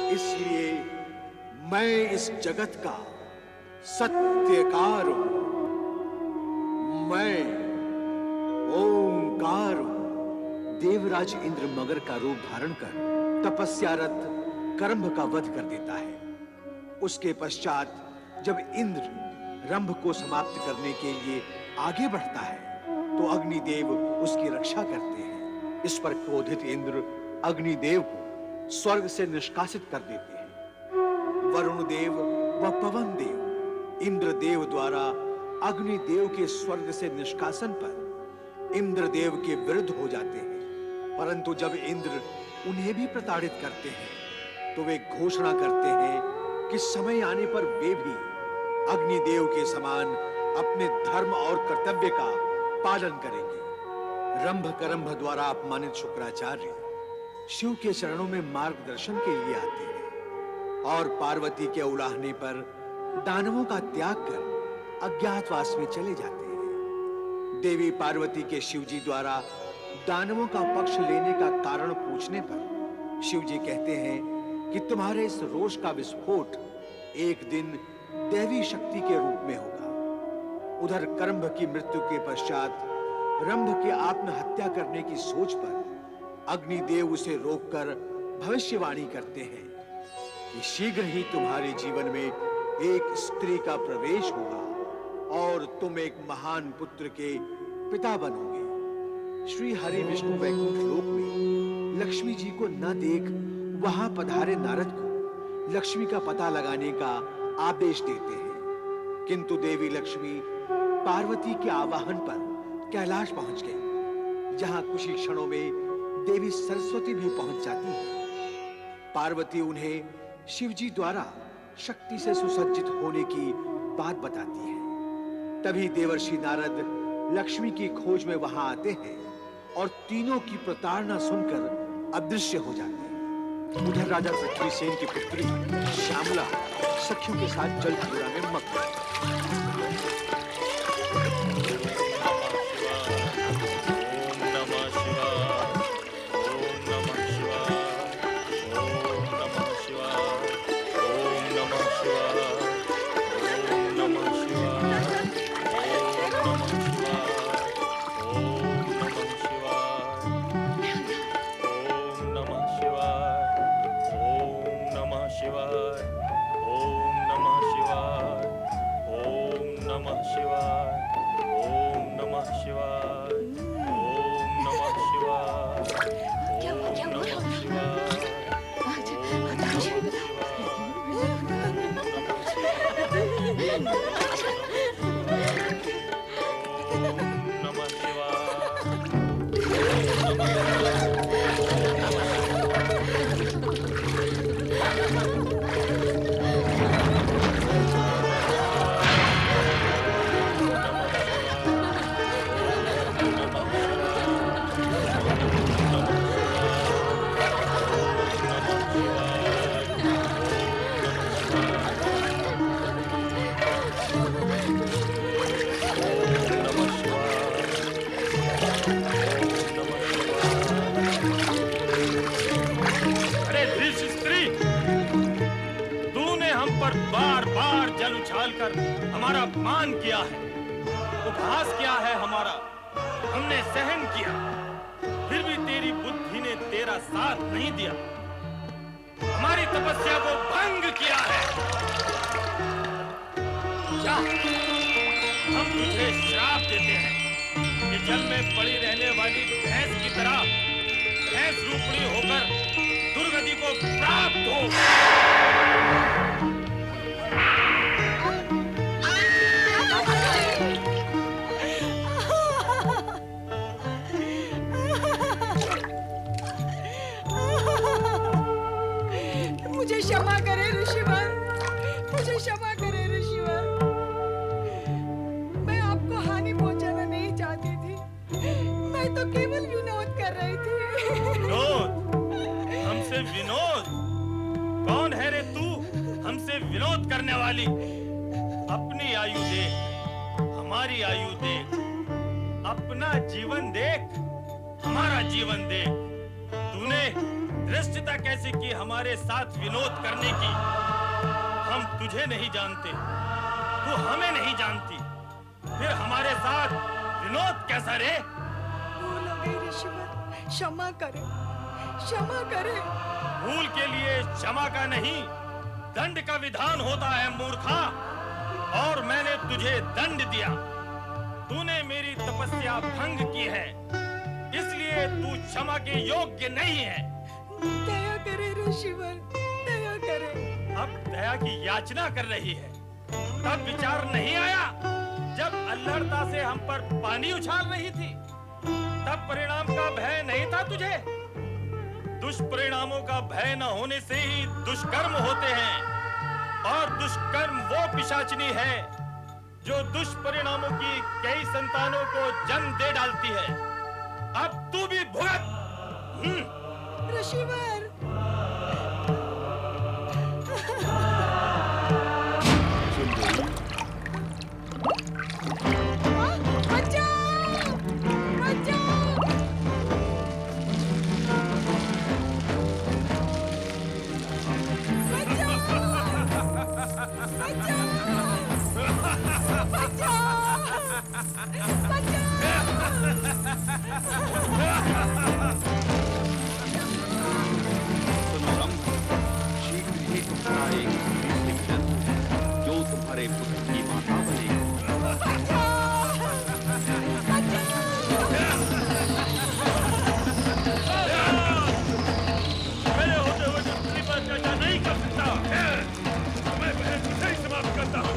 इसलिए मैं इस जगत का सत्यकार हूं। मैं ओंकार हूं। देवराज इंद्र मगर का रूप धारण कर तपस्यारत करंभ का वध कर देता है। उसके पश्चात जब इंद्र रंभ को समाप्त करने के लिए आगे बढ़ता है तो अग्निदेव उसकी रक्षा करते हैं। इस पर क्रोधित इंद्र अग्निदेव को स्वर्ग से निष्कासित कर देते हैं। वरुण देव व पवन देव इंद्रदेव द्वारा अग्निदेव के स्वर्ग से निष्कासन पर इंद्रदेव के विरुद्ध हो जाते हैं। परंतु जब इंद्र उन्हें भी प्रताड़ित करते हैं तो वे घोषणा करते हैं कि समय आने पर वे भी अग्निदेव के समान अपने धर्म और कर्तव्य का पालन करेंगे। रंभ करंभ द्वारा अपमानित शुक्राचार्य शिव के चरणों में मार्गदर्शन के लिए आते हैं और पार्वती के उलाहने पर दानवों का त्याग कर अज्ञातवास में चले जाते हैं। देवी पार्वती के शिवजी द्वारा दानवों का पक्ष लेने का कारण पूछने पर शिवजी कहते हैं कि तुम्हारे इस रोष का विस्फोट एक दिन दैवी शक्ति के रूप में होगा। उधर करंभ की मृत्यु के पश्चात रंभ की आत्महत्या करने की सोच पर अग्निदेव उसे रोककर भविष्यवाणी करते हैं कि शीघ्र ही तुम्हारे जीवन में एक स्त्री का प्रवेश होगा और तुम एक महान पुत्र के पिता बनोगे। श्री हरि विष्णु वैकुंठ लोक में लक्ष्मी जी को न देख वहां पधारे नारद को लक्ष्मी का पता लगाने का आदेश देते हैं, किंतु देवी लक्ष्मी पार्वती के आवाहन पर कैलाश पहुंच गई, जहां कुछ ही क्षणों में देवी सरस्वती भी पहुंच जाती है। पार्वती उन्हें शिवजी द्वारा शक्ति से सुसज्जित होने की बात बताती है। तभी देवर्षि नारद लक्ष्मी की खोज में वहां आते हैं और तीनों की प्रताड़ना सुनकर अदृश्य हो जाते हैं। उधर राजा पृथ्वीसेन की पुत्री श्यामला सखियों के साथ जल क्रीड़ा में मग्न है। हमारा अपमान किया है, उपहास किया है हमारा, हमने सहन किया, फिर भी तेरी बुद्धि ने तेरा साथ नहीं दिया, हमारी तपस्या को भंग किया है। जा, हम तुझे श्राप देते हैं कि जल में पड़ी रहने वाली भैंस की तरह भैंस रूपणी होकर दुर्गति को प्राप्त हो। मुझे क्षमा करे ऋषिवर, मुझे क्षमा करे ऋषिवर। मैं आपको हानि पहुंचाना नहीं चाहती थी, मैं तो केवल विनोद कर रही थी। विनोद? हमसे विनोद? कौन है रे तू हमसे विनोद करने वाली? अपनी आयु देख, हमारी आयु देख, अपना जीवन देख, हमारा जीवन देख। तूने धृष्टता कैसे की हमारे साथ विनोद करने की। हम तुझे नहीं जानते, तू हमें नहीं जानती, फिर हमारे साथ विनोद कैसा रे? भूल हो गई ऋषिवर, क्षमा करे, क्षमा करे। भूल के लिए क्षमा का नहीं, दंड का विधान होता है मूर्खा। और मैंने तुझे दंड दिया, तूने मेरी तपस्या भंग की है, इसलिए तू क्षमा के योग्य नहीं है। दया करे ऋषिवर, दया करे। अब दया की याचना कर रही है, तब विचार नहीं आया जब अल्लड़ता से हम पर पानी उछाल रही थी, तब परिणाम का भय नहीं था तुझे? दुष्परिणामों का भय न होने से ही दुष्कर्म होते हैं, और दुष्कर्म वो पिशाचिनी है जो दुष्परिणामों की कई संतानों को जन्म दे डालती है। अब तू भी भुगत। ऋषिवर, सुनो रंभ, शीघ्र ही तुम्हारा एक पुत्री जन्म है जो तुम्हारे पुत्र की माता बनेगी। मेरे होते हुए दूसरी पर अत्याचार नहीं कर सकता। मैं पहले तुझे ही समाप्त करता हूँ।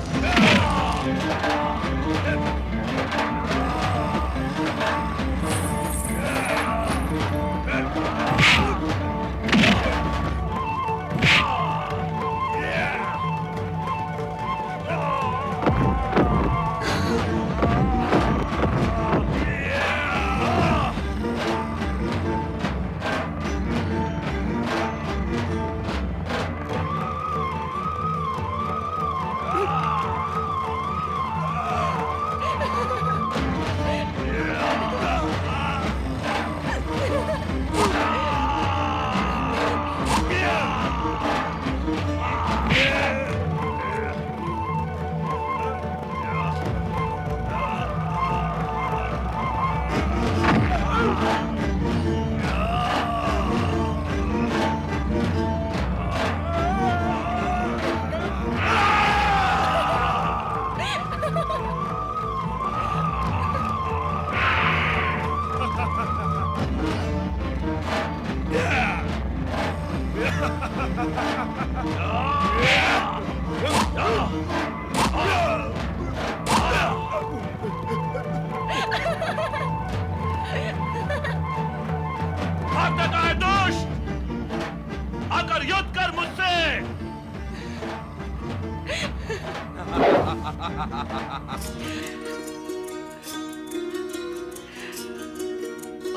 आकर युद्ध कर मुझसे।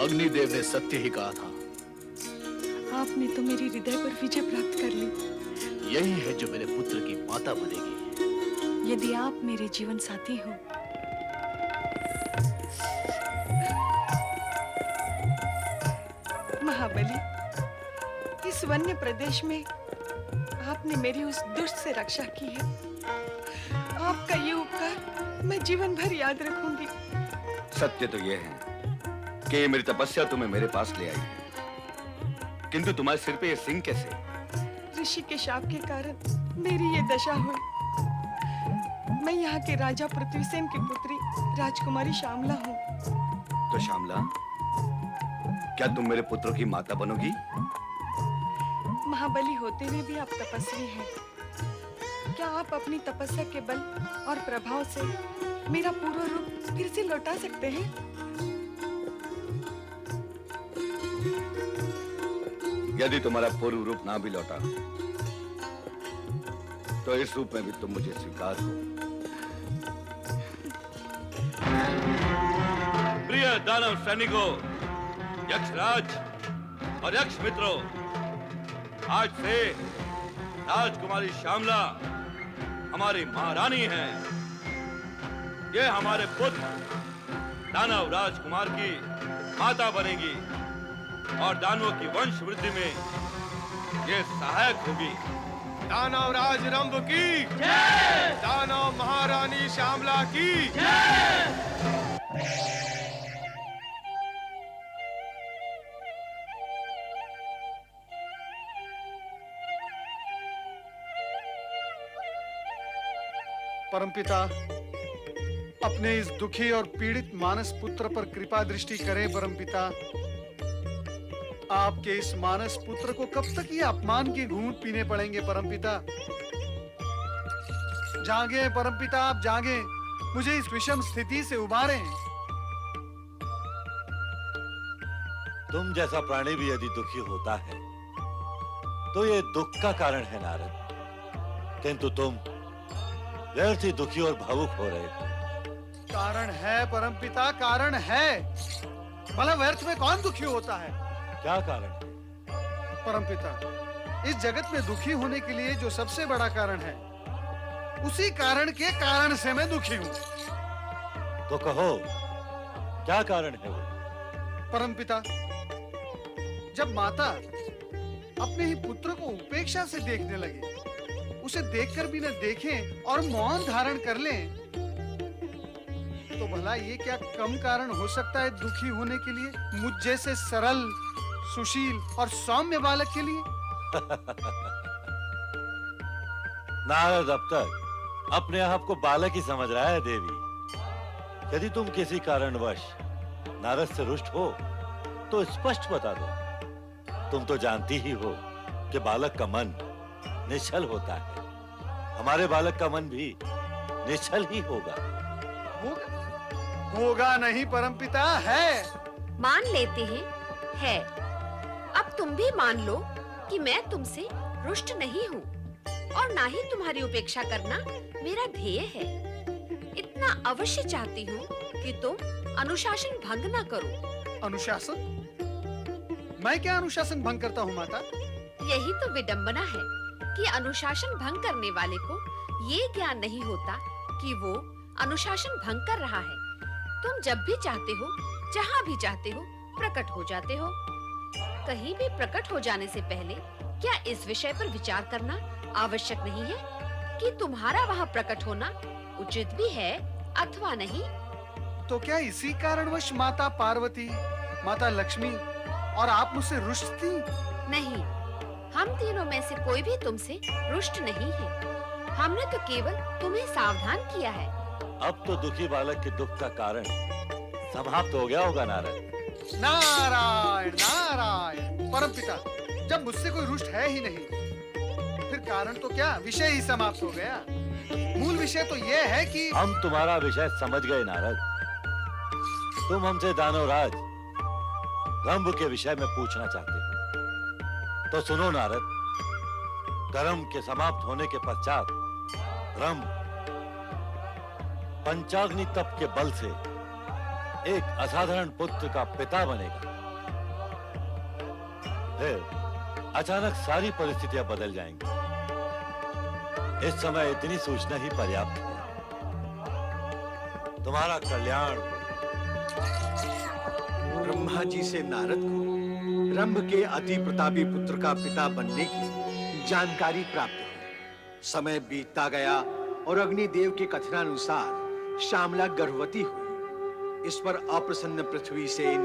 अग्निदेव ने सत्य ही कहा था। आपने तो मेरे हृदय पर विजय प्राप्त कर ली। यही है जो मेरे पुत्र की माता बनेगी। यदि आप मेरे जीवन साथी हो, महाबली, इस वन्य प्रदेश में आपने मेरी उस दुष्ट से रक्षा की है। आपका ये उपकार मैं जीवन भर याद रखूंगी। सत्य तो ये है कि ये मेरी तपस्या तुम्हें मेरे पास ले आई है, किंतु तुम्हारे सिर पे ये सिंह कैसे? ऋषि के शाप के कारण मेरी ये दशा हुई। मैं यहाँ के राजा पृथ्वीसेन की पुत्री राजकुमारी श्यामला हूँ। तो श्यामला, क्या तुम मेरे पुत्र की माता बनोगी? महाबली होते हुए भी आप तपस्वी हैं। क्या आप अपनी तपस्या के बल और प्रभाव से मेरा पूर्व रूप फिर से लौटा सकते हैं? यदि तुम्हारा पूर्व रूप ना भी लौटा तो इस रूप में भी तुम मुझे स्वीकार हो। प्रिय दानव सैनिकों, यक्षराज और यक्ष मित्रों, आज से राजकुमारी श्यामला हमारी महारानी है। ये हमारे पुत्र दानव राजकुमार की माता बनेगी और दानवों की वंश वृद्धि में ये सहायक होगी। दानवराज रंभ की जय! दानव महारानी श्यामला की जय! परमपिता, अपने इस दुखी और पीड़ित मानस पुत्र पर कृपा दृष्टि करें परमपिता। आपके इस मानस पुत्र को कब तक ये अपमान के घूंट पीने पड़ेंगे परमपिता? जागे परमपिता, आप जागे, मुझे इस विषम स्थिति से उबारें। तुम जैसा प्राणी भी यदि दुखी होता है तो ये दुख का कारण है नारद, किंतु तुम व्यर्थ ही दुखी और भावुक हो रहे हो। कारण है परमपिता, कारण है। भला व्यर्थ में कौन दुखी होता है? क्या कारण है? परमपिता, इस जगत में दुखी होने के लिए जो सबसे बड़ा कारण है, उसी कारण के कारण से मैं दुखी हूँ। तो कहो, क्या कारण है वो? परमपिता, जब माता अपने ही पुत्र को उपेक्षा से देखने लगे, उसे देखकर भी न देखें और मौन धारण कर लें, तो भला ये क्या कम कारण हो सकता है दुखी होने के लिए मुझ जैसे सरल, सुशील और सौम्य बालक के लिए? नारद अब तक अपने आप को बालक ही समझ रहा है देवी। यदि तुम किसी कारणवश नारद से रुष्ट हो तो स्पष्ट बता दो। तुम तो जानती ही हो कि बालक का मन निश्चल होता है। हमारे बालक का मन भी निश्चल ही होगा। होगा नहीं परमपिता, है। मान लेते हैं, है। अब तुम भी मान लो कि मैं तुमसे रुष्ट नहीं हूँ और ना ही तुम्हारी उपेक्षा करना मेरा ध्येय है। इतना अवश्य चाहती हूँ कि तुम अनुशासन भंग न करो। अनुशासन? मैं क्या अनुशासन भंग करता हूँ माता? यही तो विडंबना है कि अनुशासन भंग करने वाले को ये ज्ञान नहीं होता कि वो अनुशासन भंग कर रहा है। तुम जब भी चाहते हो, जहाँ भी चाहते हो, प्रकट हो जाते हो। कहीं भी प्रकट हो जाने से पहले क्या इस विषय पर विचार करना आवश्यक नहीं है कि तुम्हारा वहाँ प्रकट होना उचित भी है अथवा नहीं? तो क्या इसी कारणवश माता पार्वती, माता लक्ष्मी और आप मुझसे रुष्ट थी? नहीं, हम तीनों में से कोई भी तुमसे रुष्ट नहीं है। हमने तो केवल तुम्हें सावधान किया है। अब तो दुखी बालक के दुख का कारण समाप्त हो गया होगा नारद। नारायण नारायण। परमपिता, जब मुझसे कोई रुष्ट है ही नहीं, फिर कारण तो क्या, विषय ही समाप्त हो गया। मूल विषय तो यह है कि हम तुम्हारा विषय समझ गए नारद। तुम हमसे दानवराज रंभ के विषय में पूछना चाहते हो। तो सुनो नारद, कर्म के समाप्त होने के पश्चात रंभ पंचाग्नि तप के बल से एक असाधारण पुत्र का पिता बनेगा। फिर अचानक सारी परिस्थितियां बदल जाएंगी। इस समय इतनी सूचना ही पर्याप्त है। तुम्हारा कल्याण हो। ब्रह्मा जी से नारद को रंभ के अति प्रतापी पुत्र का पिता बनने की जानकारी प्राप्त हुई। समय बीतता गया और अग्निदेव के कथनानुसार श्यामला गर्भवती हुई। इस पर अप्रसन्न पृथ्वीसेन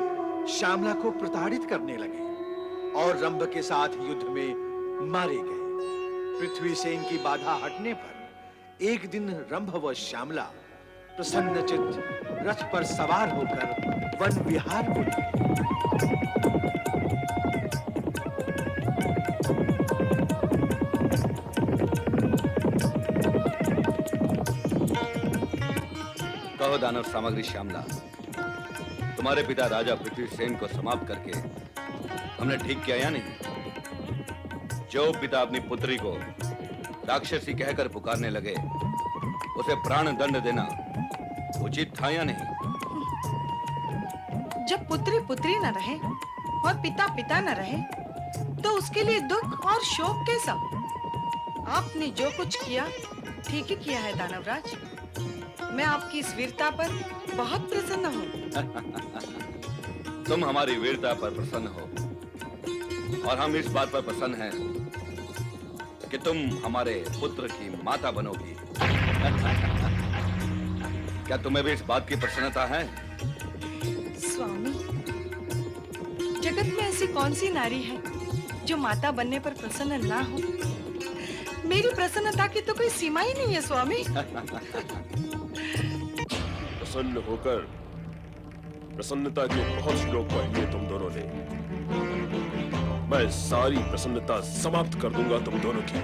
श्यामला को प्रताड़ित करने लगे और रंभ के साथ युद्ध में मारे गए। पृथ्वीसेन की बाधा हटने पर एक दिन रंभ व श्यामला प्रसन्नचित्त रथ पर सवार होकर वन विहार को कहो दानव सामग्री श्यामला, तुम्हारे पिता राजा पृथ्वीसेन को समाप्त करके हमने ठीक किया या नहीं? जो पिता अपनी पुत्री को राक्षसी कहकर पुकारने लगे, उसे प्राण दंड देना उचित था या नहीं? जब पुत्री पुत्री न रहे और पिता पिता न रहे, तो उसके लिए दुख और शोक कैसा? आपने जो कुछ किया ठीक ही किया है दानवराज। मैं आपकी इस वीरता पर बहुत प्रसन्न हूँ। तुम हमारी वीरता पर प्रसन्न हो, और हम इस बात पर प्रसन्न हैं कि तुम हमारे पुत्र की माता बनोगी। क्या तुम्हें भी इस बात की प्रसन्नता है? स्वामी, जगत में ऐसी कौन सी नारी है जो माता बनने पर प्रसन्न ना हो? मेरी प्रसन्नता की तो कोई सीमा ही नहीं है स्वामी। प्रसन्न होकर प्रसन्नता के बहुत श्लोक पढ़ लिए तुम दोनों ने। मैं सारी प्रसन्नता समाप्त कर दूंगा तुम दोनों की।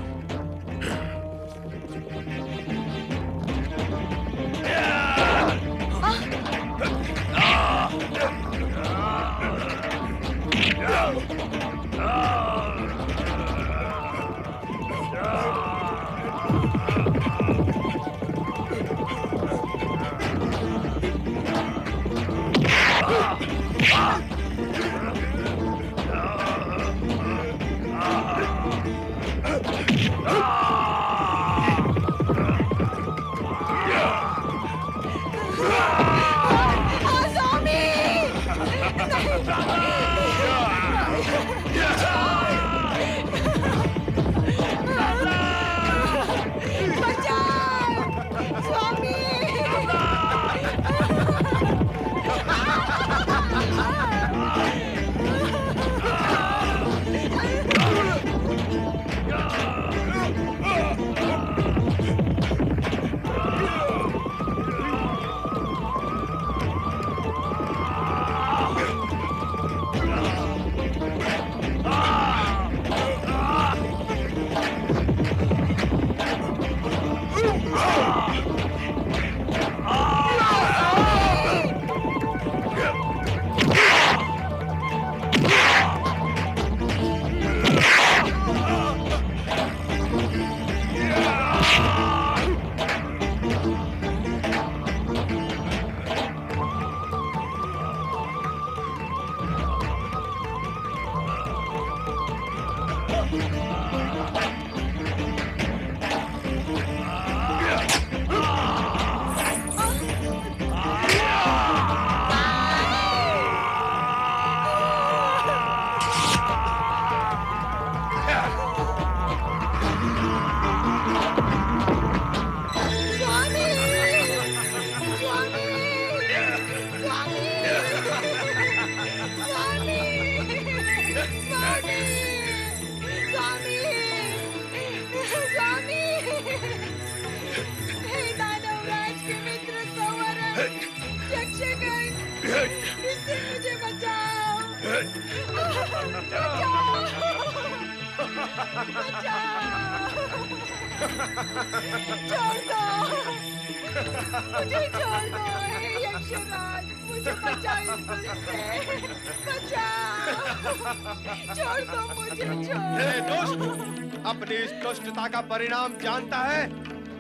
अपनी इस दुष्टता का परिणाम जानता है?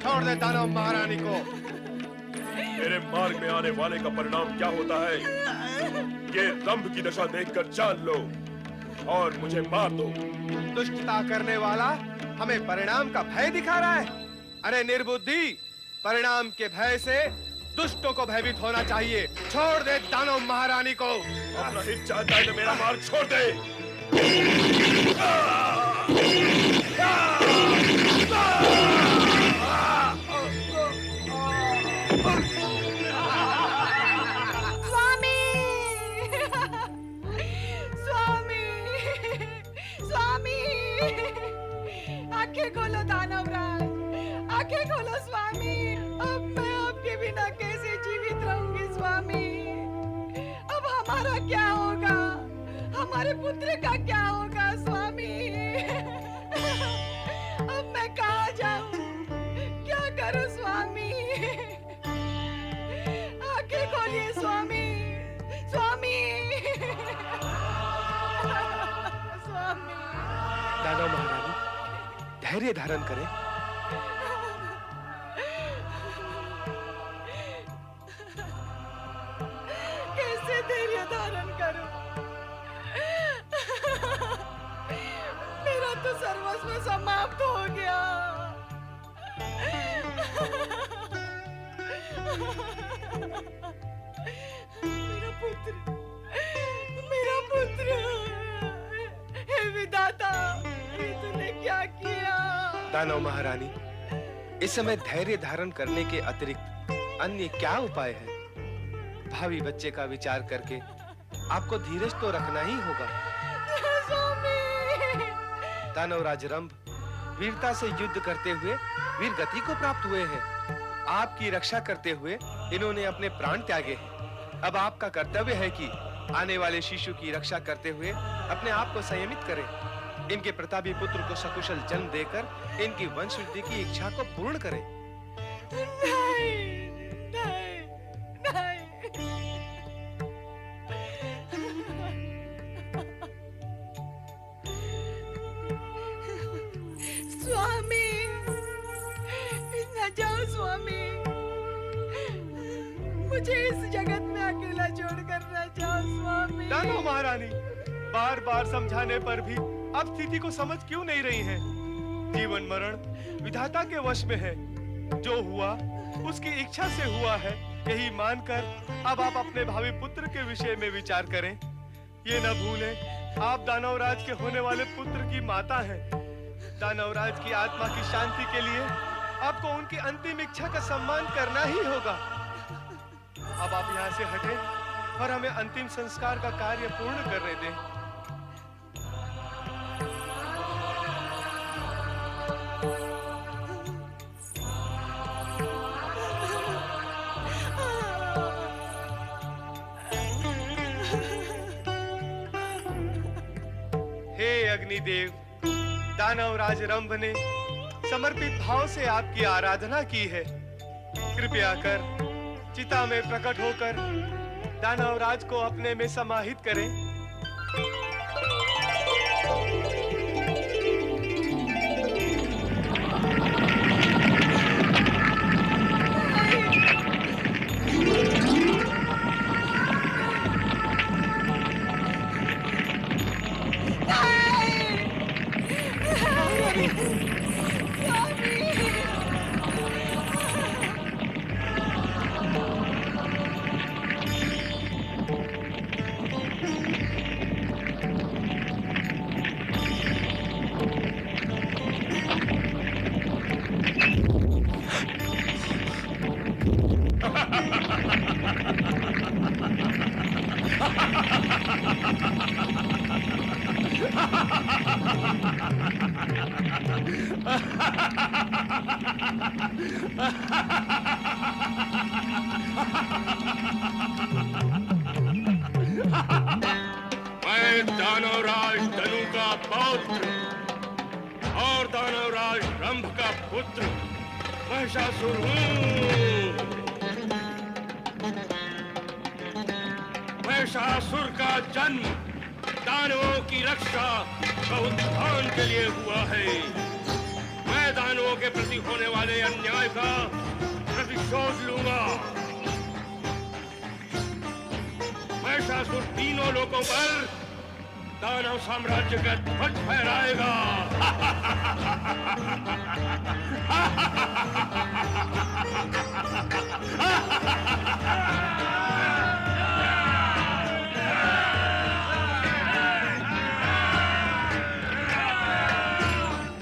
छोड़ दे दानव महारानी को। मेरे मार्ग में आने वाले का परिणाम क्या होता है, ये रंभ की दशा देखकर जान लो और मुझे मार दो। दुष्टता करने वाला हमें परिणाम का भय दिखा रहा है। अरे निर्बुद्धि, परिणाम के भय से दुष्टों को भयभीत होना चाहिए। छोड़ दे दानव महारानी को। अपना हित चाहता है तो मेरा मार्ग छोड़ दे। स्वामी, स्वामी, स्वामी, आंखें खोलो दानवराज, आंखें खोलो स्वामी। अब मैं आपके बिना कैसे जीवित रहूंगी स्वामी? अब हमारा क्या होगा? हमारे पुत्र का क्या होगा स्वामी? अब मैं कहाँ जाऊं? क्या करूं स्वामी? आंखें खोलिए स्वामी, स्वामी, स्वामी। दानव महारानी, धैर्य धारण करें। कैसे धैर्य धारण करूं? मेरा तो सर्वस्व समाप्त हो गया। मेरा पुत्र, मेरा पुत्र। हे दानव महारानी, इस समय धैर्य धारण करने के अतिरिक्त अन्य क्या उपाय है? भावी बच्चे का विचार करके आपको धीरज तो रखना ही होगा। दानवराज रंभ वीरता से युद्ध करते हुए वीर गति को प्राप्त हुए हैं। आपकी रक्षा करते हुए इन्होंने अपने प्राण त्यागे हैं। अब आपका कर्तव्य है कि आने वाले शिशु की रक्षा करते हुए अपने आप को संयमित करें। इनके प्रतापी पुत्र को सकुशल जन्म देकर इनकी वंश वृद्धि की इच्छा को पूर्ण करें। स्वामी, न जाओ स्वामी, मुझे इस जगत में अकेला छोड़कर न जाओ स्वामी। दानव महारानी, बार बार समझाने पर भी आप स्थिति को समझ क्यों नहीं रही हैं? जीवन मरण विधाता के वश में है। जो हुआ उसकी इच्छा से हुआ है, यही मानकर अब आप अपने भावी पुत्र के विषय में विचार करें। ये न भूलें, आप दानवराज के होने वाले पुत्र की माता हैं। दानवराज की आत्मा की शांति के लिए आपको उनकी अंतिम इच्छा का सम्मान करना ही होगा। अब आप यहाँ से हटें और हमें अंतिम संस्कार का कार्य पूर्ण करने दें। हे अग्निदेव, दानवराज रंभ ने समर्पित भाव से आपकी आराधना की है। कृपया कर चिता में प्रकट होकर दानवराज को अपने में समाहित करें। मैं दानवराज धनु का पौत्र और दानवराज रंभ का पुत्र महिषासुर हूँ। महिषासुर का जन्म दानवों की रक्षा व उत्थान के लिए हुआ है। मैं दानवों के प्रति होने वाले अन्याय का प्रतिशोध लूंगा। महिषासुर तीनों लोकों पर दानव साम्राज्य का ध्वज फहराएगा।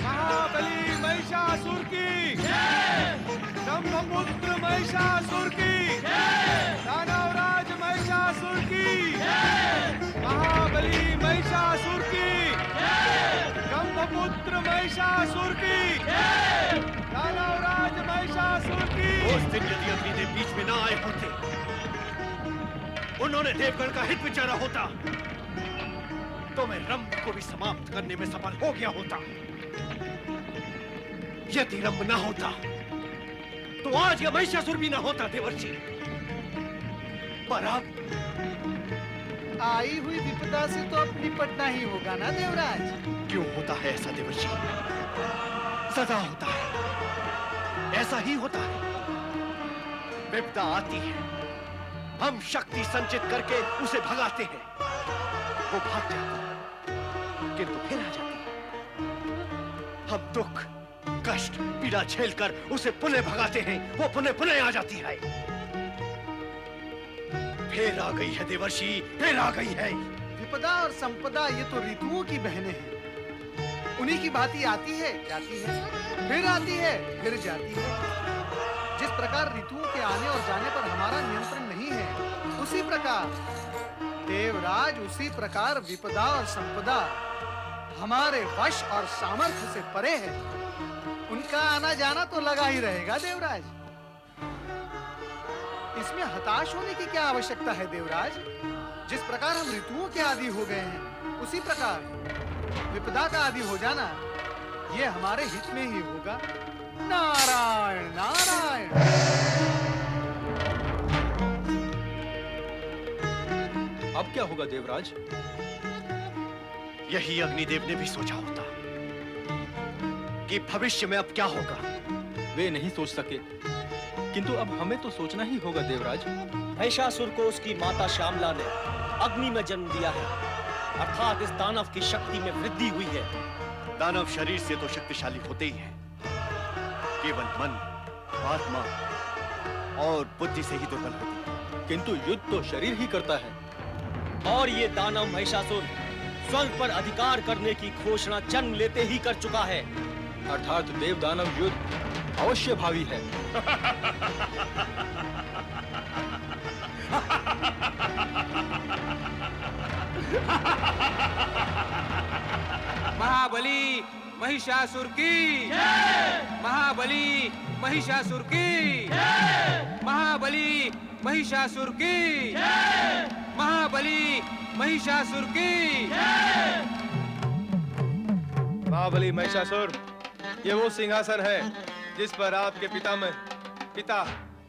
महाबली महिषासुर की जय, ब्रह्मपुत्र महिषासुर की जय, दानवराज महिषासुर की जय, महाबली महिषासुर की जय, ब्रह्मपुत्र महिषासुर की जय, दानवराज महिषासुर की। उस दिन यदि अग्नि बीच में ना आए होते, उन्होंने देवगण का हित विचारा होता, तो मैं रंभ को भी समाप्त करने में सफल हो गया होता। यदि रंभ ना होता, तो आज यह महिषासुर भी ना होता देवर्षि। पर अब आई हुई विपदा से तो अब निपटना ही होगा ना देवराज। क्यों होता है ऐसा देवर्षि? सदा होता है, ऐसा ही होता है। विपदा आती है, हम शक्ति संचित करके उसे भगाते हैं, वो भाग जाती है, किंतु फिर आ जाती है। हम दुख कष्ट पीड़ा झेलकर उसे पुनः भगाते हैं, वो पुनः आ जाती है। फिर आ गई है देवर्षि, फिर आ गई है। विपदा और संपदा ये तो ऋतुओं की बहनें हैं। उन्हीं की भांति आती है, जाती है, फिर आती है, फिर जाती है। जिस प्रकार ऋतुओं के आने और जाने पर हमारा नियंत्रण नहीं है, उसी प्रकार देवराज, उसी प्रकार विपदा और संपदा हमारे वश और सामर्थ्य से परे है। उनका आना जाना तो लगा ही रहेगा देवराज। इसमें हताश होने की क्या आवश्यकता है देवराज? जिस प्रकार हम ऋतुओं के आदी हो गए हैं, उसी प्रकार विपदा का आदी हो जाना ये हमारे हित में ही होगा। नारायण नारायण। अब क्या होगा देवराज? यही अग्निदेव ने भी सोचा होता कि भविष्य में अब क्या होगा। वे नहीं सोच सके, किंतु अब हमें तो सोचना ही होगा देवराज। महिषासुर को उसकी माता श्यामला ने अग्नि में जन्म दिया है, अर्थात इस दानव की शक्ति में वृद्धि हुई है। दानव शरीर से तो शक्तिशाली होते ही हैं, केवल मन, आत्मा और बुद्धि से ही दुर्बल होते हैं। किंतु युद्ध तो शरीर ही करता है। और ये दानव महिषासुर स्वर्ग पर अधिकार करने की घोषणा जन्म लेते ही कर चुका है। अर्थात देव दानव युद्ध अवश्य भावी है। महाबली महिषासुर की, महाबली महिषासुर की, महाबली महिषासुर की, महाबली महिषासुर की। महाबली महिषासुर, ये वो सिंहासन है जिस पर आपके पिता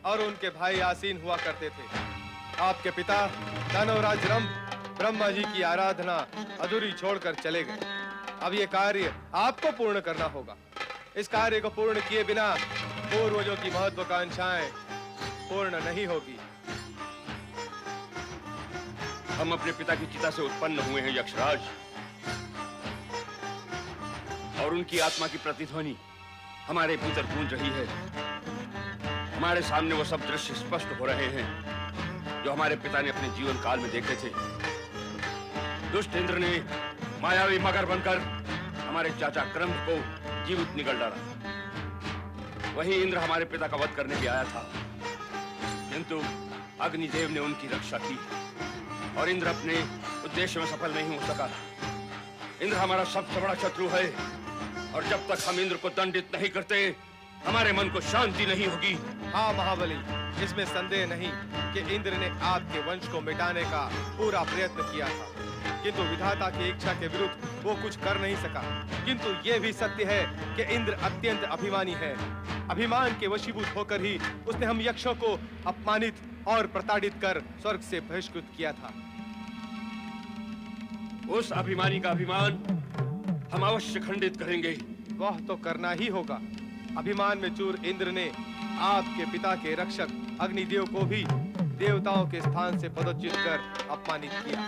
और उनके भाई आसीन हुआ करते थे। आपके पिता दानवराज रंभ ब्रह्मा जी की आराधना अधूरी छोड़कर चले गए। अब ये कार्य आपको पूर्ण करना होगा। इस कार्य को पूर्ण किए बिना पूर्वजों की महत्वाकांक्षाएं पूर्ण नहीं होगी। हम अपने पिता की चिता से उत्पन्न हुए हैं यक्षराज, और उनकी आत्मा की प्रतिध्वनि हमारे भीतर गूंज रही है। हमारे सामने वो सब दृश्य स्पष्ट हो रहे हैं जो हमारे पिता ने अपने जीवन काल में देखे थे। दुष्ट इंद्र ने मायावी मगर बनकर हमारे चाचा क्रंभ को जीवित निगल डाला। वही इंद्र हमारे पिता का वध करने भी आया था, किंतु अग्निदेव ने उनकी रक्षा की और इंद्र अपने उद्देश्य में सफल नहीं हो सका। इंद्र हमारा सबसे बड़ा शत्रु है, और जब तक हम इंद्र को दंडित नहीं करते, हमारे मन को शांति नहीं होगी। हाँ महाबली, इसमें संदेह नहीं कि इंद्र ने आपके वंश को मिटाने का पूरा प्रयत्न किया था, किंतु विधाता की इच्छा के विरुद्ध वो कुछ कर नहीं सका। किंतु ये भी सत्य है कि इंद्र अत्यंत अभिमानी है। अभिमान के वशीभूत होकर ही उसने हम यक्षों को अपमानित और प्रताड़ित कर स्वर्ग से बहिष्कृत किया था। उस अभिमानी का अभिमान हम अवश्य खंडित करेंगे। वह तो करना ही होगा। अभिमान में चूर इंद्र ने आपके पिता के रक्षक अग्निदेव को भी देवताओं के स्थान से पदच्युत कर अपमानित किया।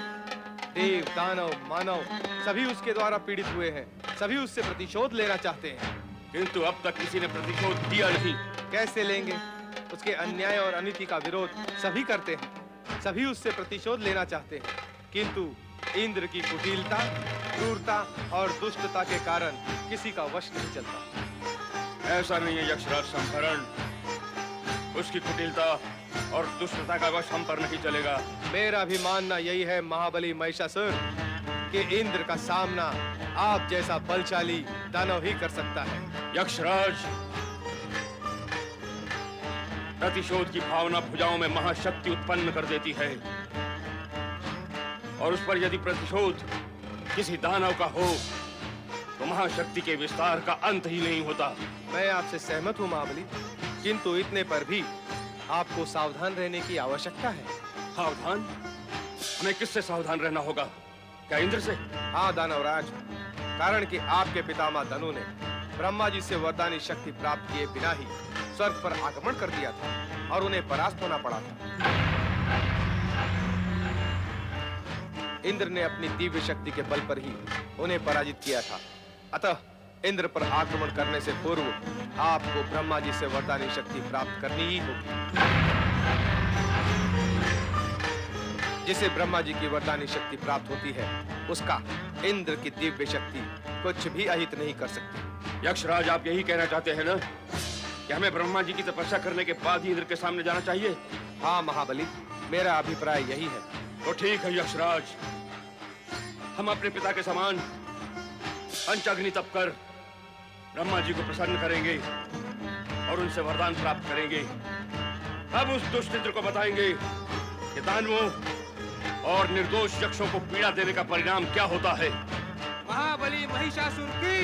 देव, दानव, मानव सभी उसके द्वारा पीड़ित हुए हैं। सभी उससे प्रतिशोध लेना चाहते हैं, किंतु अब तक किसी ने प्रतिशोध दिया नहीं। कैसे लेंगे? उसके अन्याय और अनीति का विरोध सभी करते हैं। सभी उससे प्रतिशोध लेना चाहते हैं, किंतु इंद्र की कुटिलता, क्रूरता और दुष्टता के कारण किसी का वश नहीं चलता। ऐसा नहीं है यक्षराज संभरण, उसकी कुटिलता और दुष्टता का वश हम पर नहीं चलेगा। मेरा भी मानना यही है महाबली महिषासुर कि इंद्र का सामना आप जैसा बलशाली दानव ही कर सकता है। यक्षराज, प्रतिशोध की भावना भुजाओं में महाशक्ति उत्पन्न कर देती है, और उस पर यदि प्रतिशोध किसी दानव का हो तो महाशक्ति के विस्तार का अंत ही नहीं होता। मैं आपसे सहमत हूँ महाबली, किंतु इतने पर भी आपको सावधान रहने की आवश्यकता है। सावधान? हमें किससे सावधान रहना होगा? क्या इंद्र से? हाँ दानवराज, कारण कि आपके पितामह धनु ने ब्रह्मा जी से वरदानी शक्ति प्राप्त किए बिना ही स्वर्ग पर आक्रमण कर दिया था और उन्हें परास्त होना पड़ा था। इंद्र ने अपनी दिव्य शक्ति के बल पर ही उन्हें पराजित किया था। अतः इंद्र पर आक्रमण करने से पूर्व आपको ब्रह्मा जी से वरदानी शक्ति प्राप्त करनी ही होगी। जिसे ब्रह्मा जी की वरदानी शक्ति प्राप्त होती है, उसका इंद्र की दिव्य शक्ति कुछ भी अहित नहीं कर सकती। यक्षराज, आप यही कहना चाहते हैं ना कि हमें ब्रह्मा जी की तपस्या करने के बाद ही इंद्र के सामने जाना चाहिए? हाँ महाबली, मेरा अभिप्राय यही है। तो ठीक है यक्षराज, हम अपने पिता के समान पंचाग्नि तप कर ब्रह्मा जी को प्रसन्न करेंगे और उनसे वरदान प्राप्त करेंगे। अब उस दुष्ट इंद्र को बताएंगे कि दानवों और निर्दोष यक्षों को पीड़ा देने का परिणाम क्या होता है। महाबली महिषासुर की